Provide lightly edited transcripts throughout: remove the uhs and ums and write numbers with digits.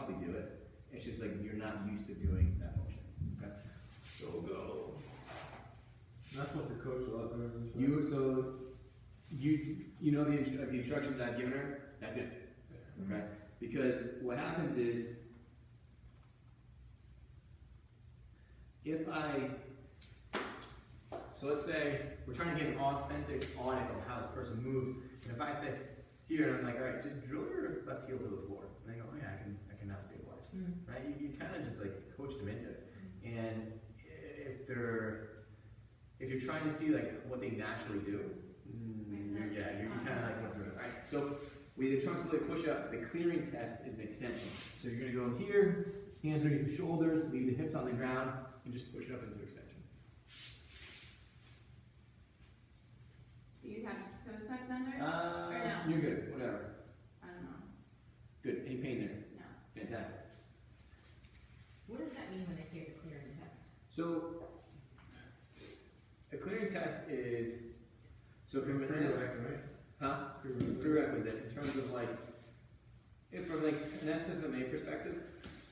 probably do it. It's just like you're not used to doing that motion. Okay. So we'll go. Not supposed to coach a lot better than You know the instructions I've given her. That's it. Okay. Because what happens is, so let's say we're trying to get an authentic audit of how this person moves, and if I say here, and I'm like, all right, just drill your left heel to the floor, and they go, oh yeah, I can now stabilize, right? You kind of just like coach them into it, and if you're trying to see like what they naturally do, you're kind of like going through it, right? So with the trunk stability push-up, the clearing test is an extension. So you're going to go here, hands underneath the shoulders, leave the hips on the ground, and just push it up into extension. Do you have toe sucked under? Or no? You're good, whatever. I don't know. Good. Any pain there? No. Fantastic. What does that mean when they say the clearing test? So, a clearing test is, so from prerequisite in terms of like, from like an SFMA perspective,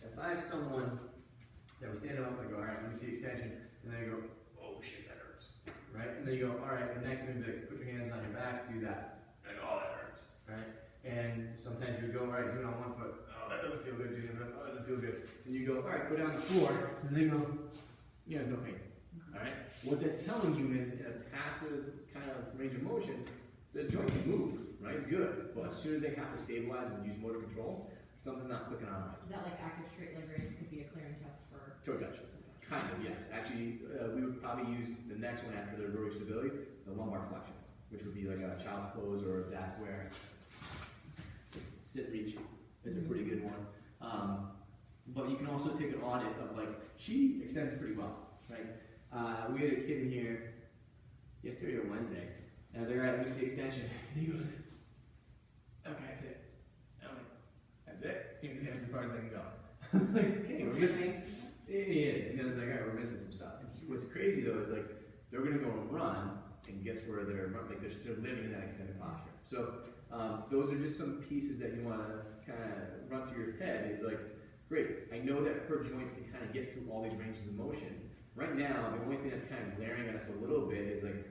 if I have someone that was standing up, I go, all right, let me see extension, and they go, oh shit, that hurts, right? And then you go, all right, the next thing, like, put your hands on your back, do that, and I go, oh, that hurts, right? And sometimes you go, all right, do it on one foot, oh, that doesn't feel good, do it, oh, that doesn't feel good. And you go, all right, go down the floor, and they go, yeah, there's no pain, all right? What that's telling you is, in a passive kind of range of motion, the joint can move, right? It's good, but as soon as they have to stabilize and use motor control, something's not clicking on right. Is that like active straight leg raise could be a clearing test for? Toe touch. Kind of, yes. Actually, we would probably use the next one after the rotary stability, the lumbar flexion, which would be like a child's pose, or that's where sit reach is a pretty good one. But you can also take an audit of like, she extends pretty well, right? We had a kid in here yesterday or Wednesday, and I was like, all right, let me see extension. And he goes, okay, that's it. And I'm like, that's it? He goes, yeah, that's as far as I can go. I'm like, okay, we're missing. It is. And then I was like, all right, we're missing some stuff. And what's crazy though is like, they're going to go and run, and guess where they're living in that extended posture. So those are just some pieces that you want to kind of run through your head. Is like, great, I know that her joints can kind of get through all these ranges of motion. Right now, the only thing that's kind of glaring at us a little bit is like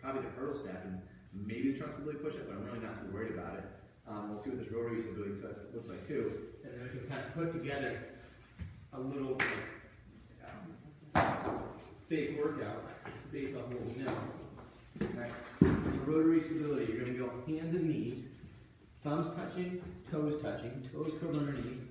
probably the hurdle step and maybe the trunk stability push-up, but I'm really not too worried about it. We'll see what this rotary stability test looks like too, and then we can kind of put together a little fake workout based off what we know. Right. So rotary stability, you're going to go hands and knees, thumbs touching, toes curled underneath.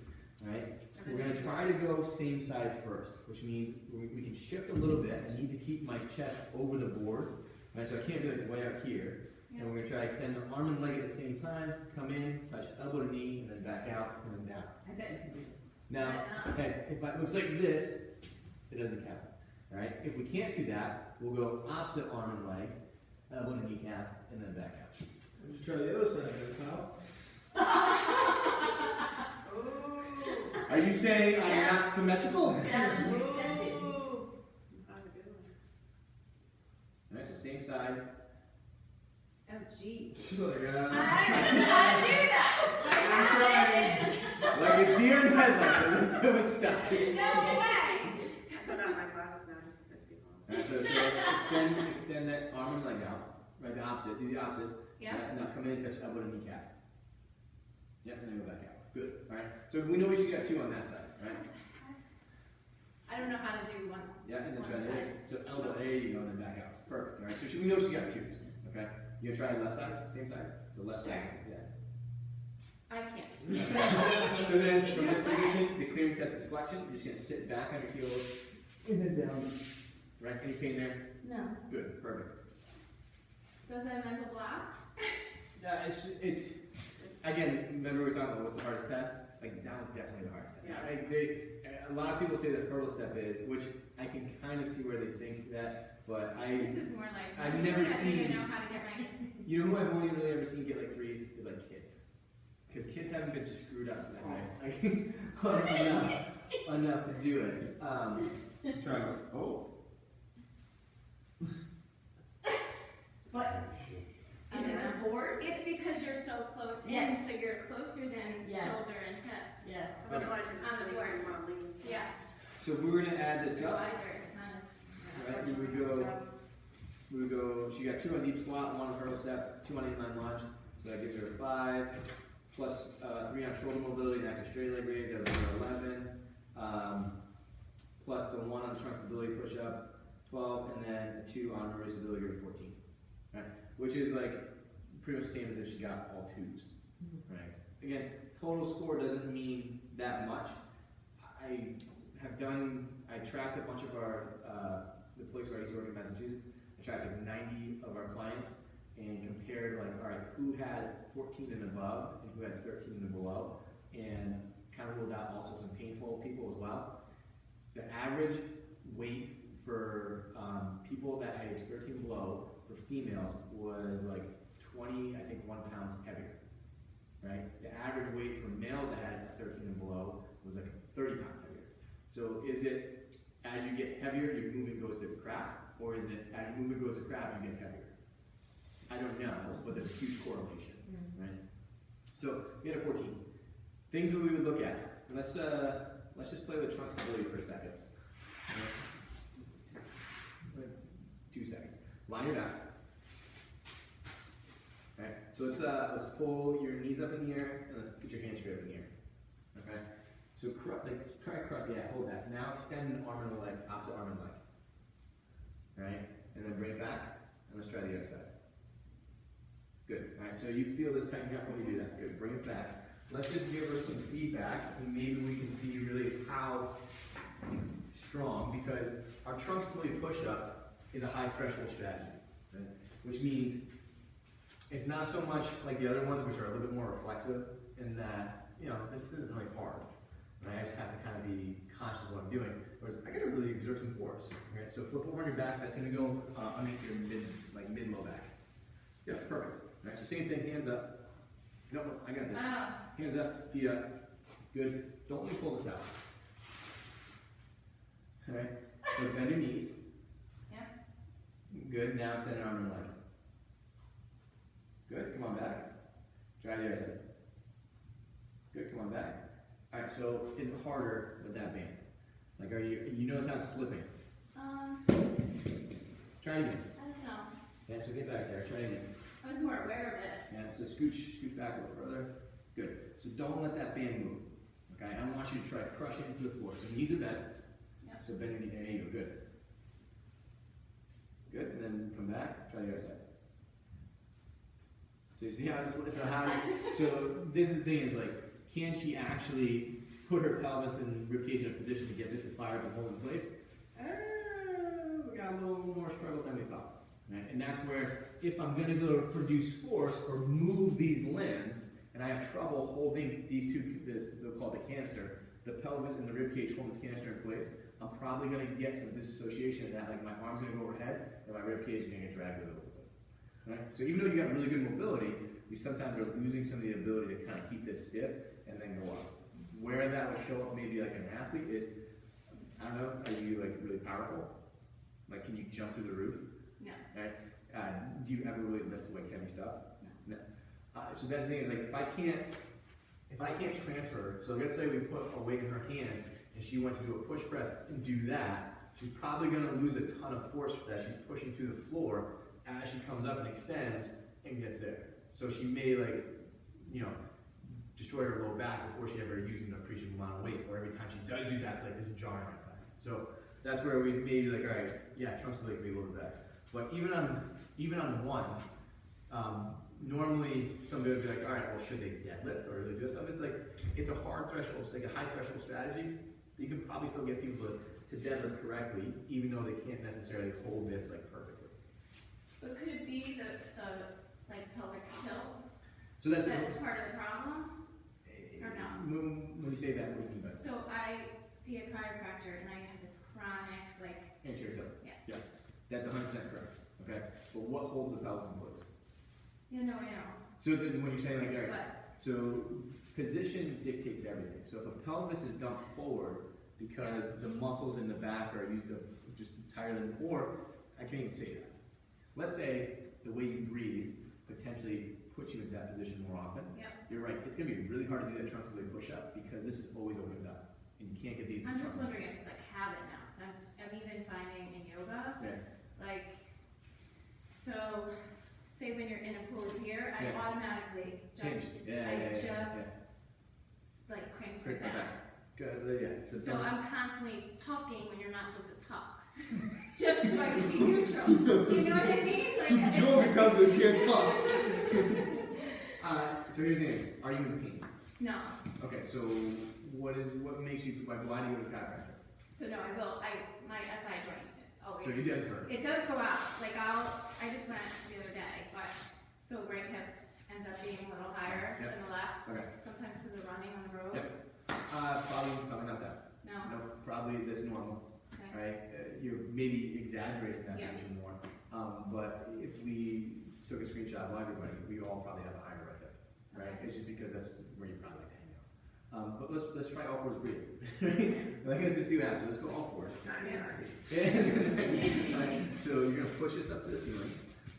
Right. We're going to try to go same side first, which means we can shift a little bit. I need to keep my chest over the board. Right, so I can't do it way up here. Yeah. And we're going to try to extend the arm and leg at the same time, come in, touch elbow to knee, and then back out, and then down. I bet you can do this. Now, okay, if it looks like this, it doesn't count. All right? If we can't do that, we'll go opposite arm and leg, elbow to kneecap, and then back out. Let's try the other side, pal. Are you saying I'm not symmetrical? Challenge accepted. Alright, so same side. Oh, jeez. She's like, I don't know how to do that. I'm trying. Like a deer in headlights, Alyssa was stuck. No way. I put that in my classes now just to piss people off. Alright, so extend that arm and leg out. Right, the opposite. Do the opposites. Yeah. Now come in and touch elbow to kneecap. Yep, and then go back out. Good. Alright. So we know we should got two on that side, right? I don't know how to do one. Yeah, and then try this. So elbow, there you go, and then back out. Perfect. Alright, so we know she got twos. Okay? You gonna try the left side? Same side? So left Sure. side. Yeah. I can't. Okay. So then from this position, the clearing test is flexion. You're just gonna sit back on your heels and then down. Right? Any pain there? No. Good. Perfect. So is that a mental block? Yeah, it's again, remember we were talking about what's the hardest test? Like that one's definitely the hardest test. Yeah. Like a lot of people say that hurdle step is, which I can kind of see where they think that, but This is more like I've never I don't seen. even know how to get my. You know who I've only really ever seen get like threes is like kids, because kids haven't been screwed up. I say like enough to do it. try it. Oh. What? Is it a board? It's because you're so close in, Yes. so you're closer than Yeah. shoulder and hip. Yeah. Because otherwise you're On the just board. leaving one lean. Yeah. So if we were gonna add this up, Wider, it's not as. right, we would go, she got 2 on deep squat, 1 on hurdle step, 2 on inline lunge, so that gives her 5, plus 3 on shoulder mobility and active straight leg raise, that would give her 11, plus the 1 on the trunk stability push up, 12, and then a 2 on her wrist stability, give her 14, right? Which is like pretty much the same as if she got all 2s, right? Again, total score doesn't mean that much. I tracked a bunch of our, the place where I used to work in Massachusetts. I tracked like 90 of our clients and compared like, all right, who had 14 and above and who had 13 and below, and kind of ruled out also some painful people as well. The average weight for people that had 13 and below for females was like 20, I think 1 pound heavier, right? The average weight for males that had 13 and below was like 30 pounds heavier. So is it as you get heavier, your movement goes to crap, or is it as your movement goes to crap, you get heavier? I don't know, but there's a huge correlation, right? So we had a 14. Things that we would look at. Let's just play with trunk stability for a second. 2 seconds. Line your back. All right. So let's pull your knees up in the air and let's get your hands straight up in the air. Okay. So try crunch. Yeah, hold that. Now extend an arm and a leg, opposite arm and leg. All right. And then bring it back and let's try the other side. Good. All right. So you feel this tightening up when you do that. Good. Bring it back. Let's just give her some feedback and maybe we can see really how strong, because our trunk stability push-up is a high threshold strategy, right? Which means it's not so much like the other ones, which are a little bit more reflexive in that, you know, this isn't really hard. Right? I just have to kind of be conscious of what I'm doing. Whereas I gotta really exert some force. Right? So flip over on your back, that's gonna go underneath your mid-low back. Yeah, perfect. Right? So same thing, hands up. No, I got this. Hands up, feet up. Good. Don't let me pull this out. Alright, so bend your knees. Yeah. Good, now extend your arm and leg. Good, come on back. Try the other side. Good, come on back. Alright, so is it harder with that band? Like, you notice how it's slipping? Try it again. I don't know. Yeah, so get back there, try it again. I was more aware of it. Yeah, so scooch back a little further. Good. So don't let that band move. Okay, I want you to try to crush it into the floor. So knees are bent. Yep. So bend your knee. There you go. Good. Good. And then come back. Try the other side. So you see how this? So this is the thing is like, can she actually put her pelvis and ribcage in a position to get this to fire up and hold in place? We got a little more struggle than we thought. Right? And that's where, if I'm going to go produce force or move these limbs, and I have trouble holding these two, they'll call it the canister, the pelvis and the ribcage hold this canister in place, I'm probably going to get some disassociation of that, like my arm's going to go overhead, and my ribcage is going to get dragged a little bit. Right? So even though you got really good mobility, we sometimes are losing some of the ability to kind of keep this stiff and then go up. Where that will show up maybe like an athlete is, I don't know, are you like really powerful? Like, can you jump through the roof? No. Right? Do you ever really lift like heavy stuff? No. So that's the thing is like if I can't transfer, so let's say we put a weight in her hand and she went to do a push press and do that, she's probably going to lose a ton of force that she's pushing through the floor as she comes up and extends and gets there. So she may destroy her low back before she ever uses an appreciable amount of weight, or every time she does do that, it's like this jarring effect. So that's where we maybe like, all right, yeah, trunk stability could be a little bit better. But even on ones, normally somebody would be like, all right, well, should they deadlift or really do something? It's like, it's a hard threshold, like a high threshold strategy. You can probably still get people to deadlift correctly, even though they can't necessarily hold this like perfectly. But could it be the like pelvic tilt? So that's part of the problem? Or no? When you say that, what do you mean by that? So I see a chiropractor and I have this chronic Anterior tilt. Yeah. That's 100% correct. Okay. But what holds the pelvis in place? I know. So when you're saying like, all right, But so position dictates everything. So if a pelvis is dumped forward because the muscles in the back are used to just entirely, or I can't even say that. Let's say the way you breathe potentially puts you into that position more often. Yep. You're right, it's gonna be really hard to do that trunk split push-up because this is always opened up. And you can't get these. I'm just wondering if it's like habit now, because I'm even finding in yoga, Yeah. like, so, say when you're in a pose here, I Yeah. automatically Change. just, Yeah. like crank my Crank my back. Good, yeah. So, So don't- I'm constantly talking when you're not supposed to talk, just so I can be neutral. Do you know what I mean? Like, Stupid yoga tells you you can't talk. so here's the thing, are you in pain? No. Okay, so what makes you, why do you go to the chiropractor? So no, my SI joint always. So it does hurt. It does go out. Like I just went the other day, but so right hip ends up being a little higher Yep. than the left. Okay. Sometimes because of running on the road. Yep. Probably not that. No. No, probably that's normal, Okay. right? You're maybe exaggerating that Yeah. position more. But if we took a screenshot of everybody, we all probably have a higher right hip, right? Okay. It's just because that's where you probably like to hang out. But let's try all fours breathing. Like, let's just see what happens. So let's go all fours. Right. So you're gonna push this up to the ceiling.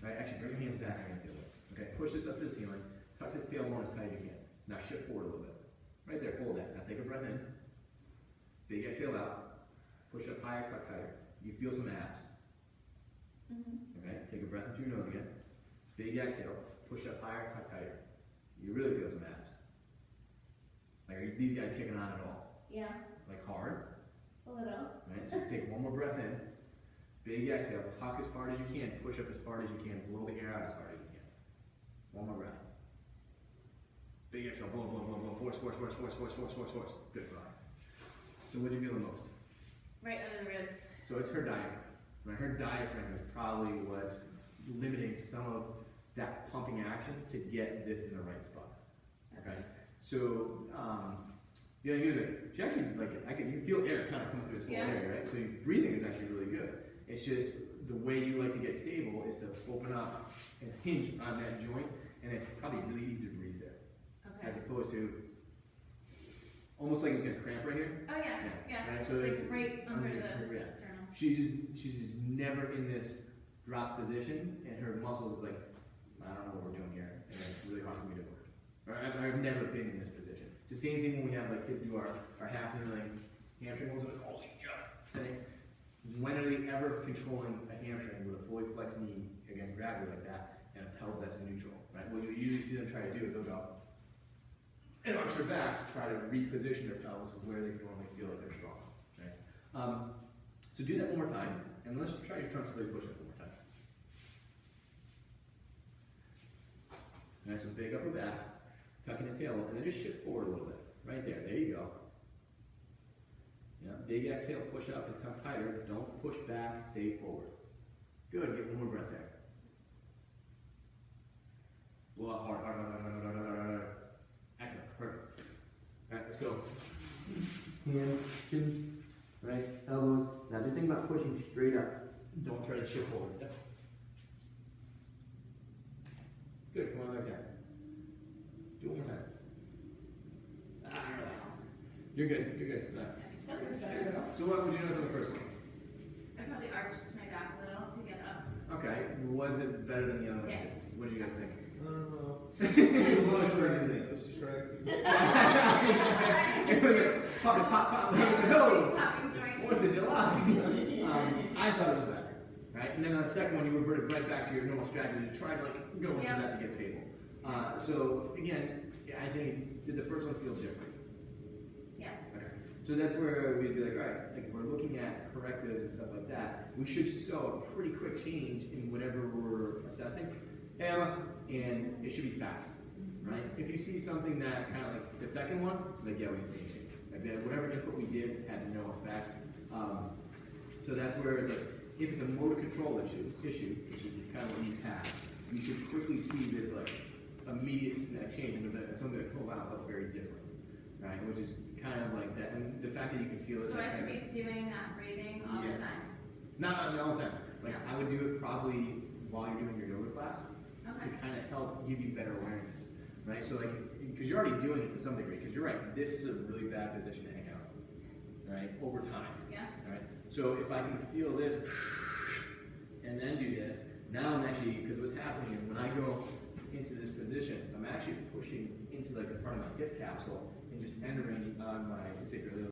Right? Actually, bring your hands back and feel it. Okay. Push this up to the ceiling. Tuck this tailbone as tight as you can. Now shift forward a little bit. Right there. Hold that. Now take a breath in. Big exhale out. Push up higher. Tuck tighter. You feel some abs. Okay. Take a breath into your nose again. Big exhale. Push up higher. Tuck tighter. You really feel some abs. Like, are these guys kicking on at all? Yeah. Like hard. A little. Right, so take one more breath in. Big exhale. Tuck as hard as you can. Push up as hard as you can. Blow the air out as hard as you can. One more breath. Big exhale. Blow, blow, blow, blow. Force, force, force, force, force, force, force, force. Good, relax. So what do you feel the most? Right under the ribs. So it's her diaphragm. Right, her diaphragm is probably what's limiting some of that pumping action to get this in the right spot. Okay. So the other news, she actually you can feel air kind of coming through this whole area, right? So your breathing is actually really good. It's just the way you like to get stable is to open up and hinge on that joint, and it's probably really easy to breathe there, Okay. as opposed to almost like it's gonna cramp right here. Oh yeah. Yeah. Right? So Like it's right under the yeah. sternum. She's just never in this drop position, and her muscles is like, I don't know what we're doing here, and it's really hard for me to work. I've never been in this position. It's the same thing when we have like kids do our half kneeling hamstring rolls. Like, holy God! When are they ever controlling a hamstring with a fully flexed knee against gravity like that, and a pelvis that's neutral? Right. What you usually see them try to do is they'll go and arch their back to try to reposition their pelvis where they normally feel like they're strong. Right. So do that one more time, and let's try your trunk split push-up one more time. Nice and big upper back, tucking the tail, and then just shift forward a little bit. Right there, there you go. Yeah, big exhale, push up and tuck tighter. Don't push back, stay forward. Good, get one more breath there. Blow out hard, hard, hard, hard, hard, hard, hard, hard. Excellent, perfect. All right, let's go. Hands, chin, right, elbows. Now just think about pushing straight up. Don't try to shift forward. Yep. Good, come on like that. Do it one more time. You're good, you're good. Right. That looks better. So what would you notice on the first one? I probably arched my back a little to get up. Okay, was it better than the other one? Yes. What do you guys think? I don't know. There's a lot of crazy things. Let's distract Pop, pop, pop. Always No! popping joints. 4th of July. I thought it was better. Right? And then on the second one, you reverted right back to your normal strategy to try to like go into that to get stable. So again, I think did the first one feel different? Yes. Okay. So that's where we'd be like, all right, like if we're looking at correctives and stuff like that, we should show a pretty quick change in whatever we're assessing. And it should be fast, right? If you see something that kind of like the second one, like yeah, we didn't see any change. Like that, whatever input we did had no effect. So that's where it's like, if it's a motor control issue, which is kind of what you have, you should quickly see this like immediate change in something that oh wow felt very different, right? Which is kind of like that, and the fact that you can feel it. So I should be doing that breathing all the time. Not all the time. Like No. I would do it probably while you're doing your yoga class Okay. to kind of help give you better awareness, right? So like, because you're already doing it to some degree, because you're right, this is a really bad position to hang out, right? Over time, Yeah. right? So if I can feel this and then do this, now I'm actually, because what's happening is when I go into this position, I'm actually pushing into like the front of my hip capsule and just entering on my sacroiliac